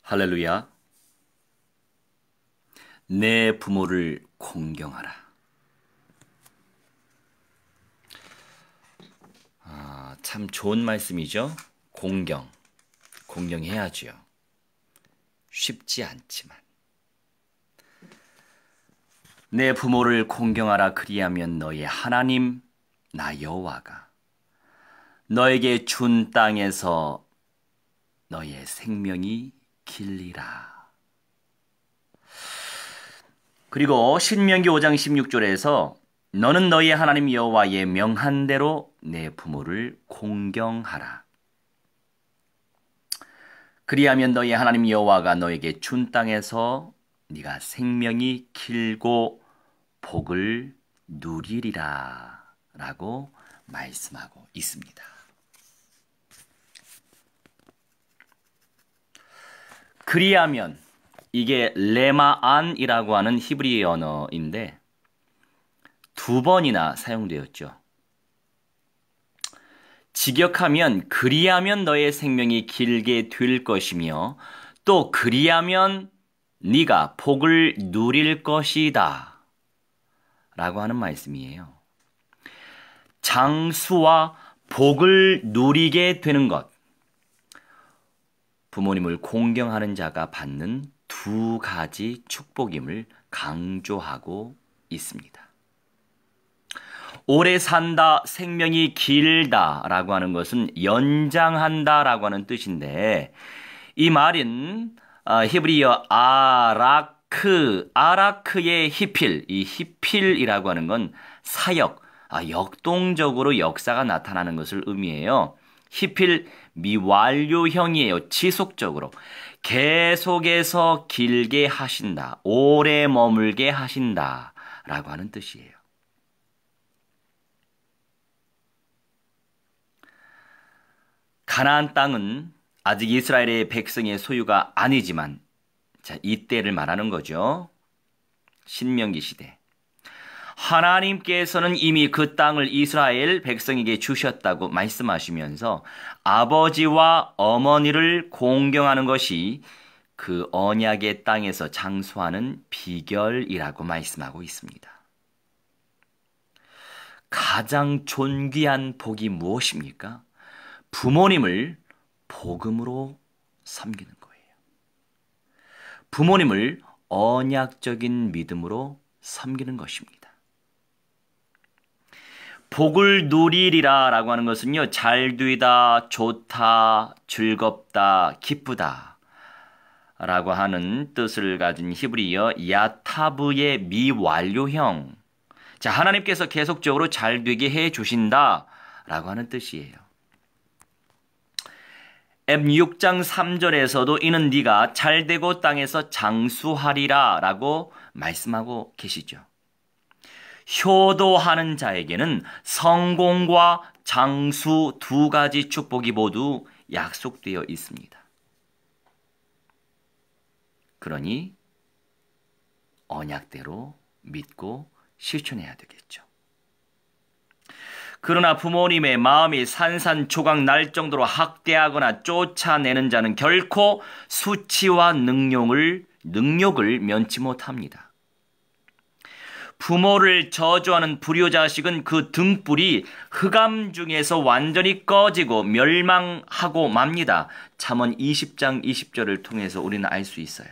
할렐루야. 내 부모를 공경하라. 참 좋은 말씀이죠. 공경해야지요. 쉽지 않지만. 내 부모를 공경하라. 그리하면 너의 하나님 나 여호와가 너에게 준 땅에서 너의 생명이 길리라. 그리고 신명기 5장 16절에서 너는 너희 하나님 여호와의 명한 대로 내 부모를 공경하라. 그리하면 너희 하나님 여호와가 너에게 준 땅에서 네가 생명이 길고 복을 누리리라 라고 말씀하고 있습니다. 그리하면 이게 레마안이라고 하는 히브리 언어인데 두 번이나 사용되었죠. 직역하면 그리하면 너의 생명이 길게 될 것이며 또 그리하면 네가 복을 누릴 것이다 라고 하는 말씀이에요. 장수와 복을 누리게 되는 것. 부모님을 공경하는 자가 받는 두 가지 축복임을 강조하고 있습니다. 오래 산다, 생명이 길다 라고 하는 것은 연장한다 라고 하는 뜻인데 이 말은 히브리어 아라크의 히필, 이 히필이라고 하는 건 사역, 역동적으로 역사가 나타나는 것을 의미해요. 히필 미완료형이에요. 지속적으로. 계속해서 길게 하신다. 오래 머물게 하신다. 라고 하는 뜻이에요. 가나안 땅은 아직 이스라엘의 백성의 소유가 아니지만 이때를 말하는 거죠. 신명기 시대. 하나님께서는 이미 그 땅을 이스라엘 백성에게 주셨다고 말씀하시면서 아버지와 어머니를 공경하는 것이 그 언약의 땅에서 장수하는 비결이라고 말씀하고 있습니다. 가장 존귀한 복이 무엇입니까? 부모님을 복음으로 섬기는 거예요. 부모님을 언약적인 믿음으로 섬기는 것입니다. 복을 누리리라 라고 하는 것은요, 잘 되다, 좋다, 즐겁다, 기쁘다 라고 하는 뜻을 가진 히브리어 야타브의 미완료형. 자, 하나님께서 계속적으로 잘 되게 해 주신다 라고 하는 뜻이에요. M6장 3절에서도 이는 네가 잘되고 땅에서 장수하리라 라고 말씀하고 계시죠. 효도하는 자에게는 성공과 장수 두 가지 축복이 모두 약속되어 있습니다. 그러니 언약대로 믿고 실천해야 되겠죠. 그러나 부모님의 마음이 산산조각 날 정도로 학대하거나 쫓아내는 자는 결코 수치와 능욕을 면치 못합니다. 부모를 저주하는 불효자식은 그 등불이 흑암 중에서 완전히 꺼지고 멸망하고 맙니다. 잠언 20장 20절을 통해서 우리는 알 수 있어요.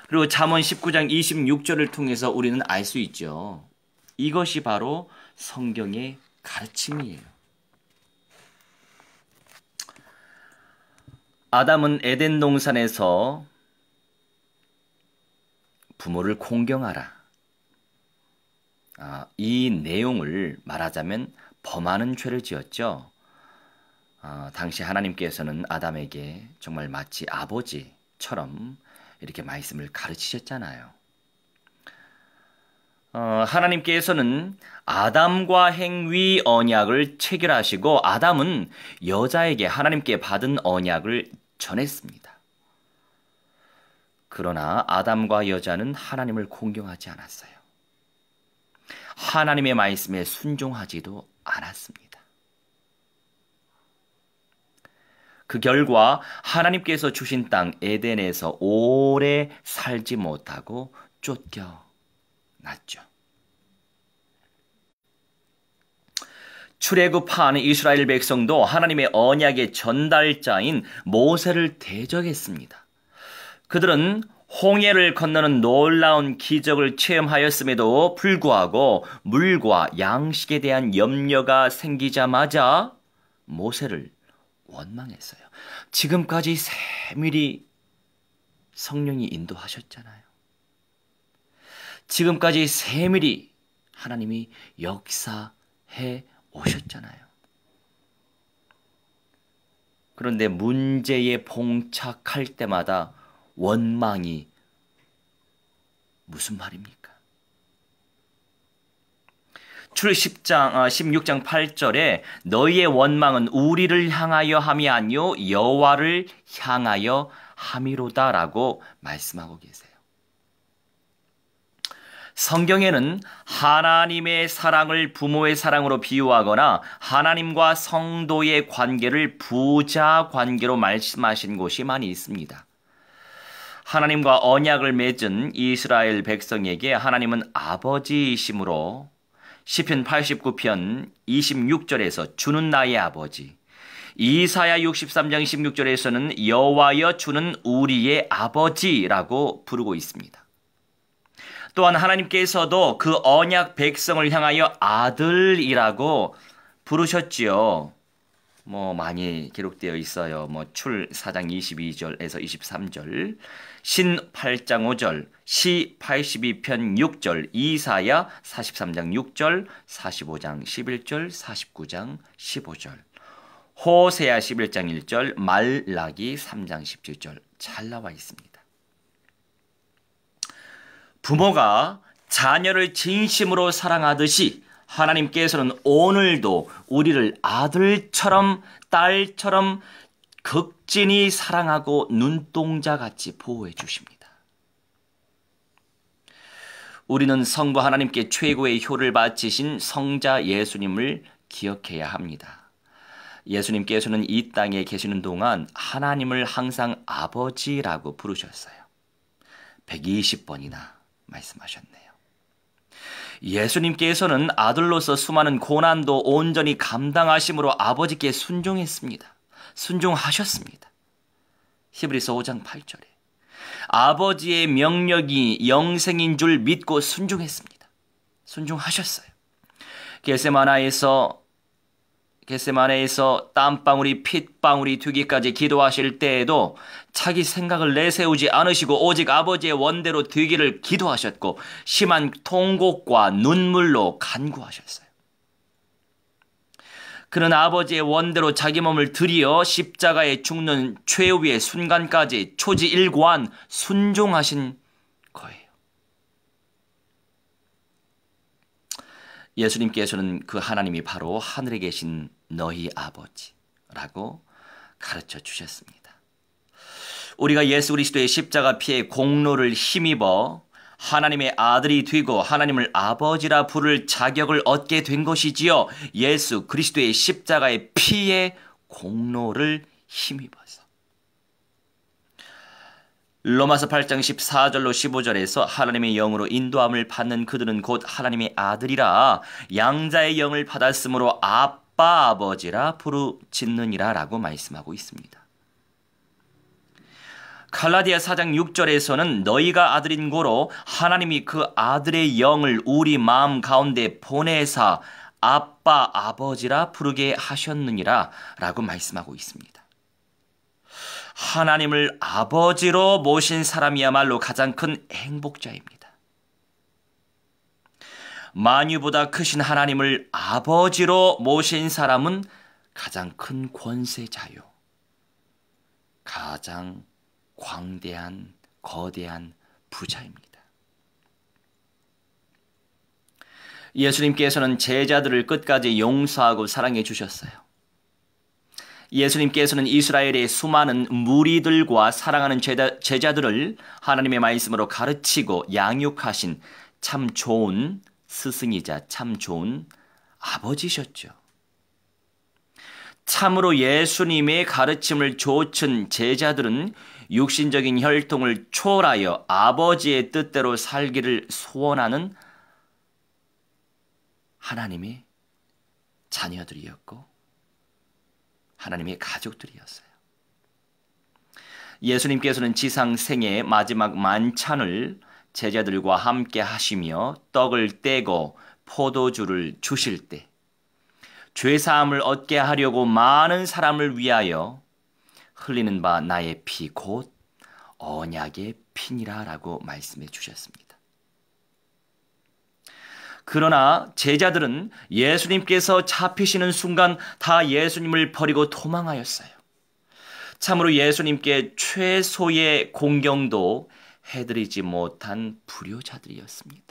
그리고 잠언 19장 26절을 통해서 우리는 알 수 있죠. 이것이 바로 성경의 가르침이에요. 아담은 에덴 동산에서 부모를 공경하라. 이 내용을 말하자면 범하는 죄를 지었죠. 당시 하나님께서는 아담에게 정말 마치 아버지처럼 이렇게 말씀을 가르치셨잖아요. 하나님께서는 아담과 행위 언약을 체결하시고 아담은 여자에게 하나님께 받은 언약을 전했습니다. 그러나 아담과 여자는 하나님을 공경하지 않았어요. 하나님의 말씀에 순종하지도 않았습니다. 그 결과 하나님께서 주신 땅 에덴에서 오래 살지 못하고 쫓겨났죠. 출애굽한 이스라엘 백성도 하나님의 언약의 전달자인 모세를 대적했습니다. 그들은 홍해를 건너는 놀라운 기적을 체험하였음에도 불구하고 물과 양식에 대한 염려가 생기자마자 모세를 원망했어요. 지금까지 세밀히 성령이 인도하셨잖아요. 지금까지 세밀히 하나님이 역사해 오셨잖아요. 그런데 문제에 봉착할 때마다 원망이 무슨 말입니까? 출애굽 16장 8절에 너희의 원망은 우리를 향하여 함이 아니요 여호와를 향하여 함이로다라고 말씀하고 계세요. 성경에는 하나님의 사랑을 부모의 사랑으로 비유하거나 하나님과 성도의 관계를 부자 관계로 말씀하신 곳이 많이 있습니다. 하나님과 언약을 맺은 이스라엘 백성에게 하나님은 아버지이시므로 시편 89편 26절에서 주는 나의 아버지, 이사야 63장 16절에서는 여호와여 주는 우리의 아버지라고 부르고 있습니다. 또한 하나님께서도 그 언약 백성을 향하여 아들이라고 부르셨지요. 많이 기록되어 있어요. 출 4장 22절에서 23절, 신 8장 5절, 시 82편 6절, 이사야 43장 6절, 45장 11절, 49장 15절, 호세아 11장 1절, 말라기 3장 17절 잘 나와 있습니다. 부모가 자녀를 진심으로 사랑하듯이 하나님께서는 오늘도 우리를 아들처럼 딸처럼 극진히 사랑하고 눈동자같이 보호해 주십니다. 우리는 성부 하나님께 최고의 효를 바치신 성자 예수님을 기억해야 합니다. 예수님께서는 이 땅에 계시는 동안 하나님을 항상 아버지라고 부르셨어요. 120번이나 말씀하셨네요. 예수님께서는 아들로서 수많은 고난도 온전히 감당하심으로 아버지께 순종했습니다. 순종하셨습니다. 히브리서 5장 8절에 아버지의 명령이 영생인 줄 믿고 순종했습니다. 순종하셨어요. 겟세마네에서 땀방울이 핏방울이 되기까지 기도하실 때에도 자기 생각을 내세우지 않으시고 오직 아버지의 원대로 되기를 기도하셨고 심한 통곡과 눈물로 간구하셨어요. 그는 아버지의 원대로 자기 몸을 들이어 십자가에 죽는 최후의 순간까지 초지일관 순종하신 거예요. 예수님께서는 그 하나님이 바로 하늘에 계신 너희 아버지라고 가르쳐 주셨습니다. 우리가 예수 그리스도의 십자가 피의 공로를 힘입어 하나님의 아들이 되고 하나님을 아버지라 부를 자격을 얻게 된 것이지요. 예수 그리스도의 십자가의 피의 공로를 힘입어서. 로마서 8장 14절로 15절에서 하나님의 영으로 인도함을 받는 그들은 곧 하나님의 아들이라 양자의 영을 받았으므로 아빠 아버지라 부르짖느니라 라고 말씀하고 있습니다. 갈라디아 4장 6절에서는 너희가 아들인 고로 하나님이 그 아들의 영을 우리 마음 가운데 보내사 아빠 아버지라 부르게 하셨느니라 라고 말씀하고 있습니다. 하나님을 아버지로 모신 사람이야말로 가장 큰 행복자입니다. 만유보다 크신 하나님을 아버지로 모신 사람은 가장 큰 권세자요. 가장 광대한 거대한 부자입니다. 예수님께서는 제자들을 끝까지 용서하고 사랑해 주셨어요. 예수님께서는 이스라엘의 수많은 무리들과 사랑하는 제자들을 하나님의 말씀으로 가르치고 양육하신 참 좋은 스승이자 참 좋은 아버지셨죠. 참으로 예수님의 가르침을 좇은 제자들은 육신적인 혈통을 초월하여 아버지의 뜻대로 살기를 소원하는 하나님의 자녀들이었고 하나님의 가족들이었어요. 예수님께서는 지상 생애의 마지막 만찬을 제자들과 함께 하시며 떡을 떼고 포도주를 주실 때 죄사함을 얻게 하려고 많은 사람을 위하여 흘리는 바 나의 피 곧 언약의 피니라 라고 말씀해 주셨습니다. 그러나 제자들은 예수님께서 잡히시는 순간 다 예수님을 버리고 도망하였어요. 참으로 예수님께 최소의 공경도 해드리지 못한 불효자들이었습니다.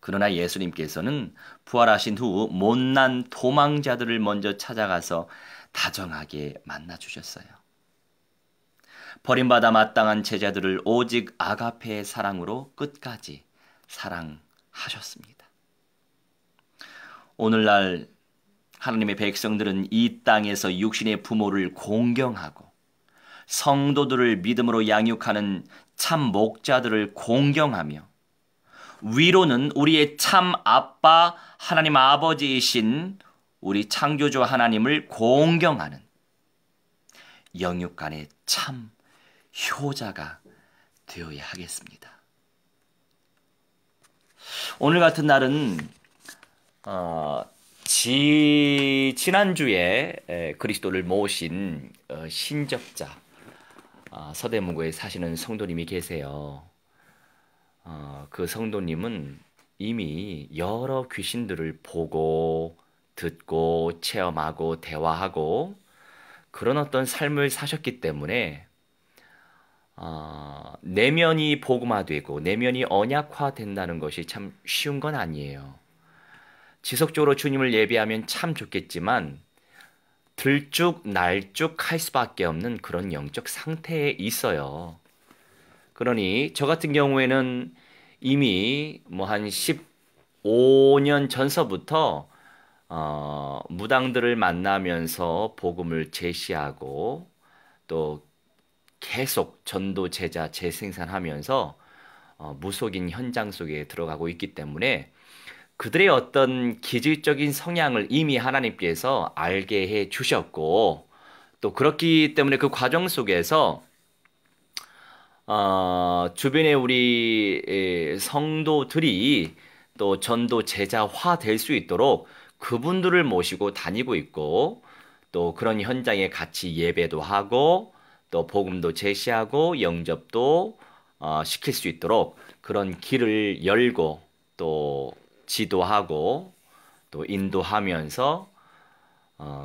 그러나 예수님께서는 부활하신 후 못난 도망자들을 먼저 찾아가서 다정하게 만나주셨어요. 버림받아 마땅한 제자들을 오직 아가페의 사랑으로 끝까지 사랑하셨습니다. 오늘날 하나님의 백성들은 이 땅에서 육신의 부모를 공경하고 성도들을 믿음으로 양육하는 참 목자들을 공경하며 위로는 우리의 참 아빠 하나님 아버지이신 우리 창조주 하나님을 공경하는 영육간의 참 효자가 되어야 하겠습니다. 오늘 같은 날은 지난주에 그리스도를 모신 신접자 서대문구에 사시는 성도님이 계세요. 그 성도님은 이미 여러 귀신들을 보고 듣고 체험하고 대화하고 그런 어떤 삶을 사셨기 때문에 내면이 복음화되고 내면이 언약화된다는 것이 참 쉬운 건 아니에요. 지속적으로 주님을 예배하면 참 좋겠지만 들쭉날쭉할 수밖에 없는 그런 영적 상태에 있어요. 그러니 저 같은 경우에는 이미 한 15년 전서부터 무당들을 만나면서 복음을 제시하고 또 계속 전도 제자 재생산하면서 무속인 현장 속에 들어가고 있기 때문에 그들의 어떤 기질적인 성향을 이미 하나님께서 알게 해 주셨고 또 그렇기 때문에 그 과정 속에서 주변에 우리 성도들이 또 전도 제자화 될 수 있도록 그분들을 모시고 다니고 있고 또 그런 현장에 같이 예배도 하고 또 복음도 제시하고 영접도 시킬 수 있도록 그런 길을 열고 또 지도하고 또 인도하면서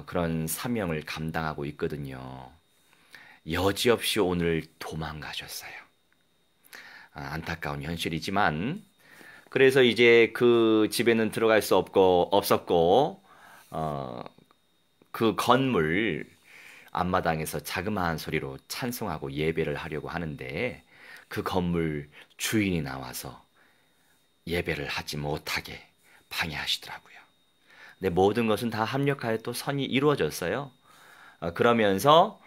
그런 사명을 감당하고 있거든요. 여지없이 오늘 도망가셨어요. 안타까운 현실이지만 그래서 이제 그 집에는 들어갈 수 없었고 그 건물 앞마당에서 자그마한 소리로 찬송하고 예배를 하려고 하는데 그 건물 주인이 나와서 예배를 하지 못하게 방해하시더라고요. 근데 모든 것은 다 합력하여 또 선이 이루어졌어요. 그러면서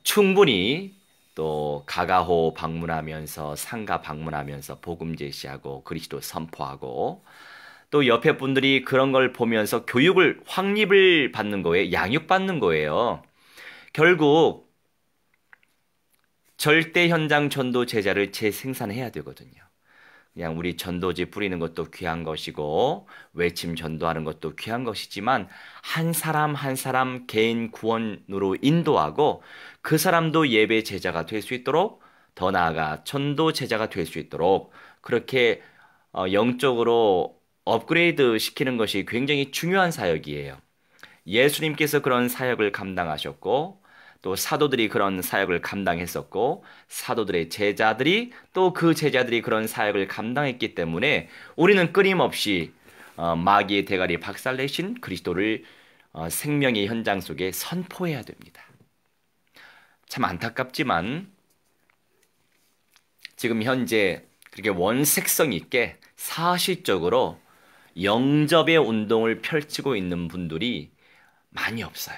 충분히 또 가가호 방문하면서 상가 방문하면서 복음 제시하고 그리스도 선포하고 또 옆에 분들이 그런 걸 보면서 교육을 확립을 받는 거예요. 양육받는 거예요. 결국 절대 현장 전도 제자를 재생산해야 되거든요. 그냥 우리 전도지 뿌리는 것도 귀한 것이고 외침 전도하는 것도 귀한 것이지만 한 사람 한 사람 개인 구원으로 인도하고 그 사람도 예배 제자가 될 수 있도록 더 나아가 전도 제자가 될 수 있도록 그렇게 영적으로 업그레이드 시키는 것이 굉장히 중요한 사역이에요. 예수님께서 그런 사역을 감당하셨고 또 사도들이 그런 사역을 감당했었고 사도들의 제자들이 또 그 제자들이 그런 사역을 감당했기 때문에 우리는 끊임없이 마귀의 대가리 박살내신 그리스도를 생명의 현장 속에 선포해야 됩니다. 참 안타깝지만 지금 현재 그렇게 원색성 있게 사실적으로 영접의 운동을 펼치고 있는 분들이 많이 없어요.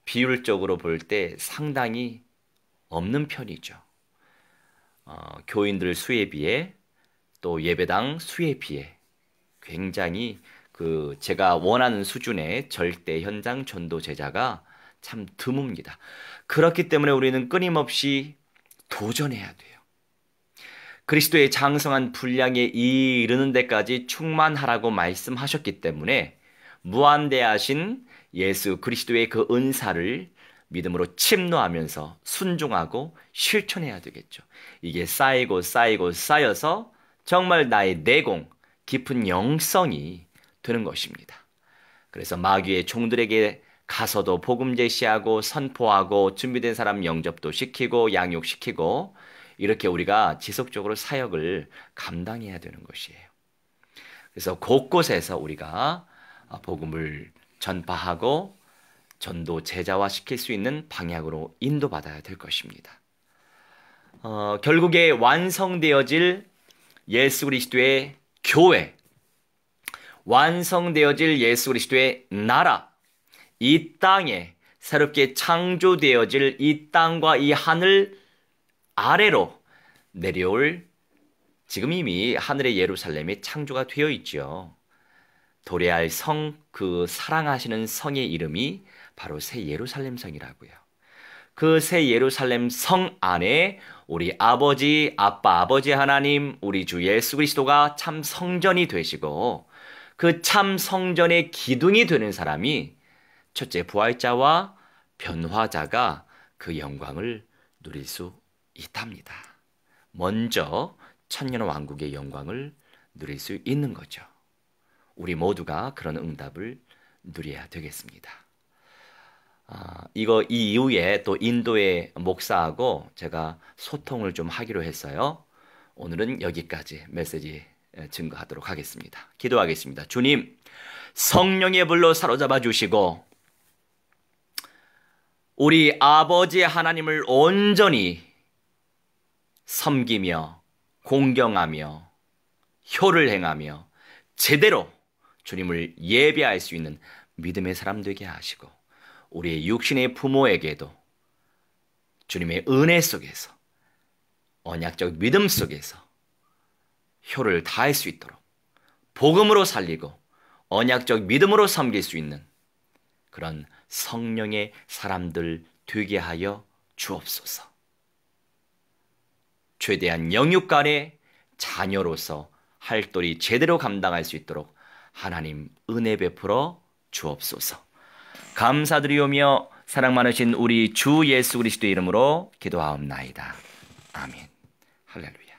비율적으로 볼 때 상당히 없는 편이죠. 교인들 수에 비해 또 예배당 수에 비해 굉장히 제가 원하는 수준의 절대 현장 전도 제자가 참 드뭅니다. 그렇기 때문에 우리는 끊임없이 도전해야 돼요. 그리스도의 장성한 분량에 이르는 데까지 충만하라고 말씀하셨기 때문에 무한대하신 예수 그리스도의 그 은사를 믿음으로 침노하면서 순종하고 실천해야 되겠죠. 이게 쌓이고 쌓이고 쌓여서 정말 나의 내공, 깊은 영성이 되는 것입니다. 그래서 마귀의 종들에게 가서도 복음 제시하고 선포하고 준비된 사람 영접도 시키고 양육시키고 이렇게 우리가 지속적으로 사역을 감당해야 되는 것이에요. 그래서 곳곳에서 우리가 복음을 전파하고 전도 제자화시킬 수 있는 방향으로 인도받아야 될 것입니다. 결국에 완성되어질 예수 그리스도의 교회, 완성되어질 예수 그리스도의 나라, 이 땅에 새롭게 창조되어질 이 땅과 이 하늘 아래로 내려올, 지금 이미 하늘의 예루살렘이 창조가 되어 있죠. 도래할 성, 그 사랑하시는 성의 이름이 바로 새 예루살렘 성이라고요. 그 새 예루살렘 성 안에 우리 아버지, 아빠, 아버지 하나님, 우리 주 예수 그리스도가 참 성전이 되시고 그 참 성전의 기둥이 되는 사람이 첫째 부활자와 변화자가 그 영광을 누릴 수 있답니다. 먼저 천년왕국의 영광을 누릴 수 있는 거죠. 우리 모두가 그런 응답을 누려야 되겠습니다. 이 이후에 또 인도의 목사하고 제가 소통을 좀 하기로 했어요. 오늘은 여기까지 메시지 증거하도록 하겠습니다. 기도하겠습니다. 주님, 성령의 불로 사로잡아 주시고 우리 아버지 하나님을 온전히 섬기며 공경하며 효를 행하며 제대로 주님을 예배할 수 있는 믿음의 사람 되게 하시고 우리의 육신의 부모에게도 주님의 은혜 속에서 언약적 믿음 속에서 효를 다할 수 있도록 복음으로 살리고 언약적 믿음으로 섬길 수 있는 그런 성령의 사람들 되게 하여 주옵소서. 최대한 영육간의 자녀로서 할도리 제대로 감당할 수 있도록 하나님 은혜 베풀어 주옵소서. 감사드리오며 사랑 많으신 우리 주 예수 그리스도의 이름으로 기도하옵나이다. 아멘. 할렐루야.